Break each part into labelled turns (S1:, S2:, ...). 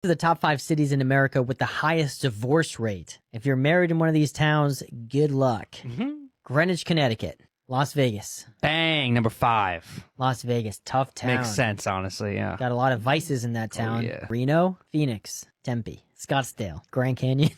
S1: The top 5 cities in America with the highest divorce rate. If you're married in one of these towns, good luck. Greenwich, Connecticut. Las Vegas.
S2: Bang, number 5.
S1: Las Vegas, tough town.
S2: Makes sense, honestly, yeah.
S1: Got a lot of vices in that town.
S2: Oh, yeah.
S1: Reno, Phoenix, Tempe, Scottsdale, Grand Canyon.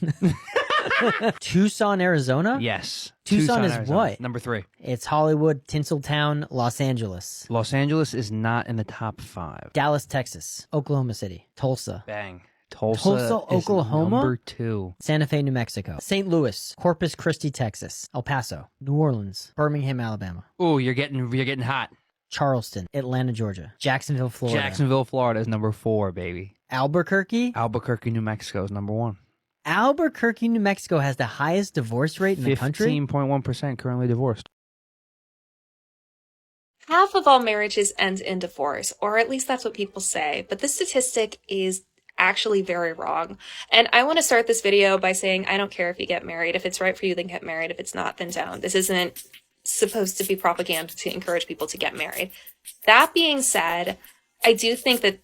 S1: Tucson, Arizona?
S2: Yes.
S1: Tucson is
S2: Arizona.
S1: what?
S2: Number 3.
S1: It's Hollywood, Tinseltown, Los Angeles.
S2: Los Angeles is not in the top 5.
S1: Dallas, Texas. Oklahoma City. Tulsa.
S2: Bang. Tulsa,
S1: Oklahoma?
S2: Number 2.
S1: Santa Fe, New Mexico. St. Louis. Corpus Christi, Texas. El Paso. New Orleans. Birmingham, Alabama.
S2: Ooh, you're getting hot.
S1: Charleston. Atlanta, Georgia. Jacksonville, Florida.
S2: Jacksonville, Florida is number 4, baby.
S1: Albuquerque?
S2: Albuquerque, New Mexico is number 1.
S1: Albuquerque, New Mexico has the highest divorce rate in the country?
S2: 15.1% currently divorced.
S3: Half of all marriages end in divorce, or at least that's what people say, but this statistic is actually very wrong. And I want to start this video by saying I don't care if you get married. If it's right for you, then get married. If it's not, then don't. This isn't supposed to be propaganda to encourage people to get married. That being said, I do think that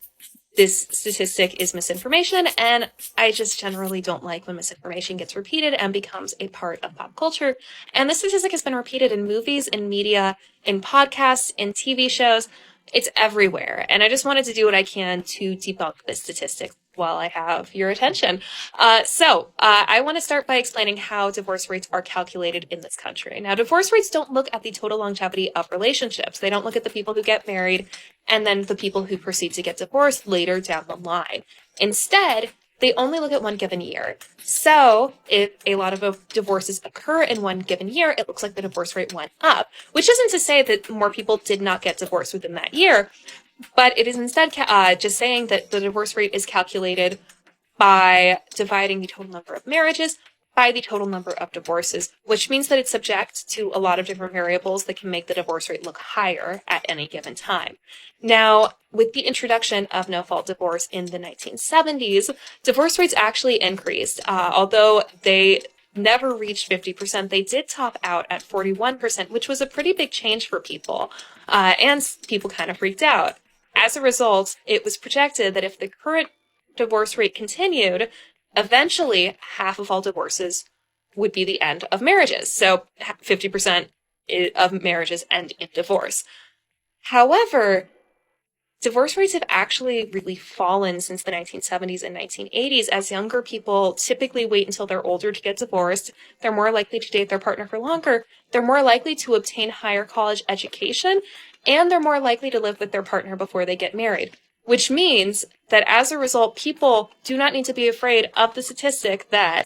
S3: this statistic is misinformation, and I just generally don't like when misinformation gets repeated and becomes a part of pop culture. And this statistic has been repeated in movies, in media, in podcasts, in TV shows. It's everywhere. And I just wanted to do what I can to debunk this statistic while I have your attention. I want to start by explaining how divorce rates are calculated in this country. Now, divorce rates don't look at the total longevity of relationships. They don't look at the people who get married and then the people who proceed to get divorced later down the line. Instead, they only look at one given year. So if a lot of divorces occur in one given year, it looks like the divorce rate went up, which isn't to say that more people did not get divorced within that year, but it is instead just saying that the divorce rate is calculated by dividing the total number of marriages by the total number of divorces, which means that it's subject to a lot of different variables that can make the divorce rate look higher at any given time. Now, with the introduction of no-fault divorce in the 1970s, divorce rates actually increased. Although they never reached 50%, they did top out at 41%, which was a pretty big change for people. And people kind of freaked out. As a result, it was projected that if the current divorce rate continued, eventually half of all divorces would be the end of marriages. So 50% of marriages end in divorce. However, divorce rates have actually really fallen since the 1970s and 1980s, as younger people typically wait until they're older to get divorced. They're more likely to date their partner for longer. They're more likely to obtain higher college education, and they're more likely to live with their partner before they get married. Which means that as a result, people do not need to be afraid of the statistic that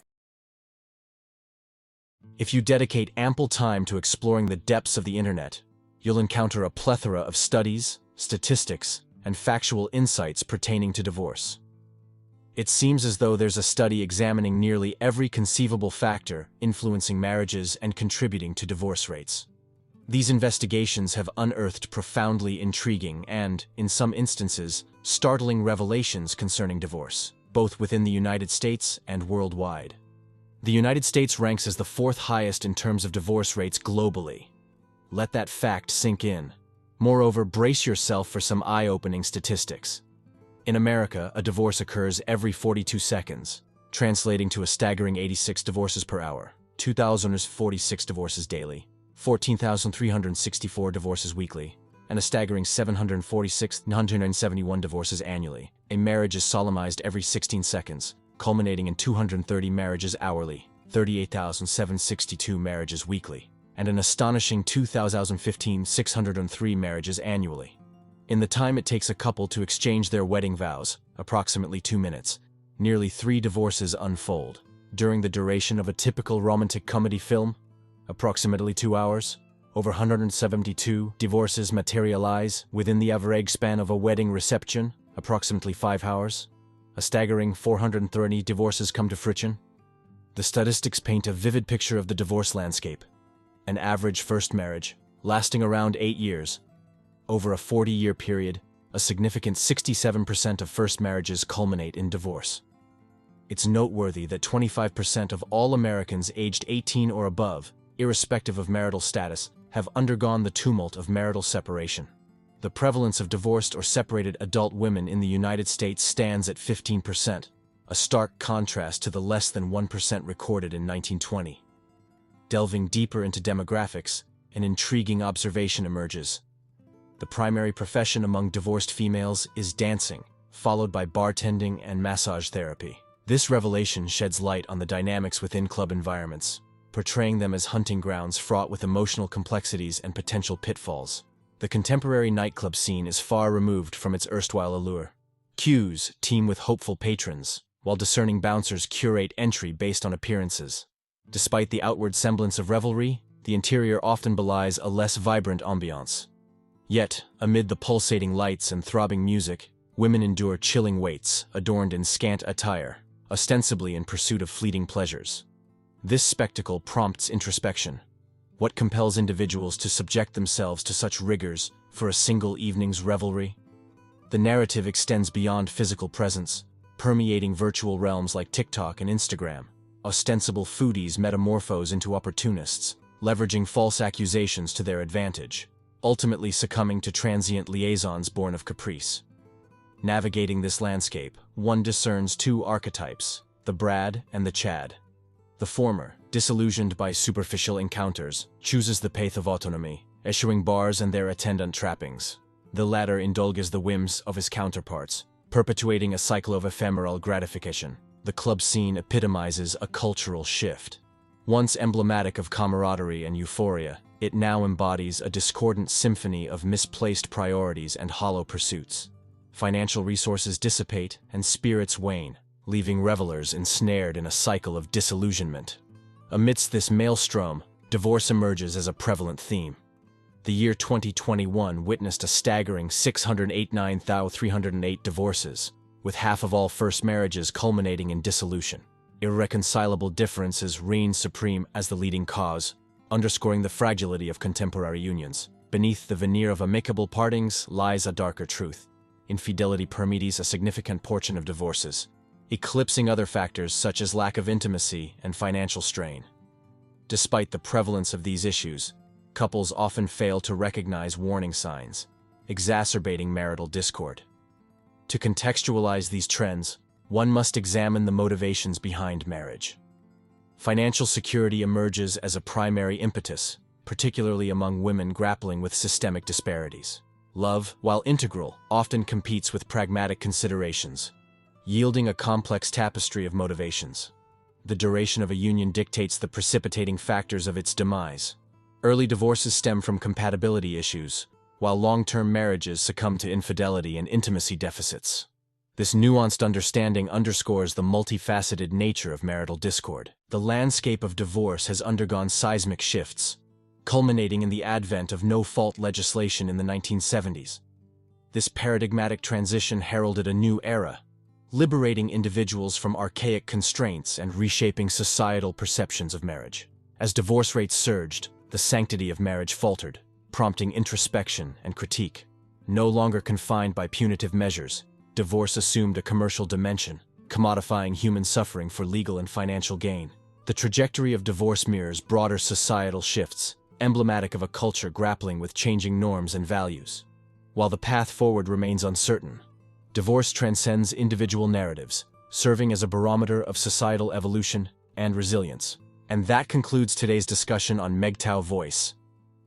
S4: if you dedicate ample time to exploring the depths of the internet, you'll encounter a plethora of studies, statistics, and factual insights pertaining to divorce. It seems as though there's a study examining nearly every conceivable factor influencing marriages and contributing to divorce rates. These investigations have unearthed profoundly intriguing and, in some instances, startling revelations concerning divorce, both within the United States and worldwide. The United States ranks as the 4th highest in terms of divorce rates globally. Let that fact sink in. Moreover, brace yourself for some eye-opening statistics. In America, a divorce occurs every 42 seconds, translating to a staggering 86 divorces per hour, 2,046 divorces daily, 14,364 divorces weekly, and a staggering 746,971 divorces annually. A marriage is solemnized every 16 seconds, culminating in 230 marriages hourly, 38,762 marriages weekly, and an astonishing 2,015,603 marriages annually. In the time it takes a couple to exchange their wedding vows, approximately 2 minutes, nearly 3 divorces unfold. During the duration of a typical romantic comedy film, approximately 2 hours, over 172 divorces materialize within the average span of a wedding reception, approximately 5 hours. A staggering 430 divorces come to fruition. The statistics paint a vivid picture of the divorce landscape. An average first marriage, lasting around 8 years. Over a 40-year period, a significant 67% of first marriages culminate in divorce. It's noteworthy that 25% of all Americans aged 18 or above, irrespective of marital status, have undergone the tumult of marital separation. the prevalence of divorced or separated adult women in the United States stands at 15%, a stark contrast to the less than 1% recorded in 1920. Delving deeper into demographics, an intriguing observation emerges. The primary profession among divorced females is dancing, followed by bartending and massage therapy. This revelation sheds light on the dynamics within club environments, portraying them as hunting grounds fraught with emotional complexities and potential pitfalls. The contemporary nightclub scene is far removed from its erstwhile allure. Queues teem with hopeful patrons, while discerning bouncers curate entry based on appearances. Despite the outward semblance of revelry, the interior often belies a less vibrant ambiance. Yet, amid the pulsating lights and throbbing music, women endure chilling waits, adorned in scant attire, ostensibly in pursuit of fleeting pleasures. This spectacle prompts introspection. What compels individuals to subject themselves to such rigors for a single evening's revelry? The narrative extends beyond physical presence, permeating virtual realms like TikTok and Instagram. Ostensible foodies metamorphose into opportunists, leveraging false accusations to their advantage, ultimately succumbing to transient liaisons born of caprice. Navigating this landscape, one discerns two archetypes, the Brad and the Chad. The former, disillusioned by superficial encounters, chooses the path of autonomy, eschewing bars and their attendant trappings. The latter indulges the whims of his counterparts, perpetuating a cycle of ephemeral gratification. The club scene epitomizes a cultural shift. Once emblematic of camaraderie and euphoria, it now embodies a discordant symphony of misplaced priorities and hollow pursuits. Financial resources dissipate and spirits wane, leaving revelers ensnared in a cycle of disillusionment. Amidst this maelstrom, divorce emerges as a prevalent theme. The year 2021 witnessed a staggering 689,308 divorces, with half of all first marriages culminating in dissolution. Irreconcilable differences reign supreme as the leading cause, underscoring the fragility of contemporary unions. Beneath the veneer of amicable partings lies a darker truth. Infidelity permeates a significant portion of divorces, eclipsing other factors such as lack of intimacy and financial strain. Despite the prevalence of these issues, couples often fail to recognize warning signs, exacerbating marital discord. To contextualize these trends, one must examine the motivations behind marriage. Financial security emerges as a primary impetus, particularly among women grappling with systemic disparities. Love, while integral, often competes with pragmatic considerations, yielding a complex tapestry of motivations. The duration of a union dictates the precipitating factors of its demise. Early divorces stem from compatibility issues, while long-term marriages succumb to infidelity and intimacy deficits. This nuanced understanding underscores the multifaceted nature of marital discord. The landscape of divorce has undergone seismic shifts, culminating in the advent of no-fault legislation in the 1970s. This paradigmatic transition heralded a new era, liberating individuals from archaic constraints and reshaping societal perceptions of marriage. As divorce rates surged, the sanctity of marriage faltered, prompting introspection and critique. No longer confined by punitive measures, divorce assumed a commercial dimension, commodifying human suffering for legal and financial gain. The trajectory of divorce mirrors broader societal shifts, emblematic of a culture grappling with changing norms and values. While the path forward remains uncertain, divorce transcends individual narratives, serving as a barometer of societal evolution and resilience. And that concludes today's discussion on MGTOW voice.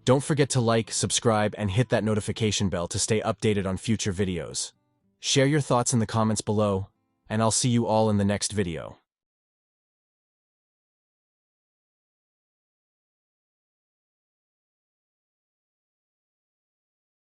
S4: Don't forget to like, subscribe, and hit that notification bell to stay updated on future videos. Share your thoughts in the comments below, and I'll see you all in the next video.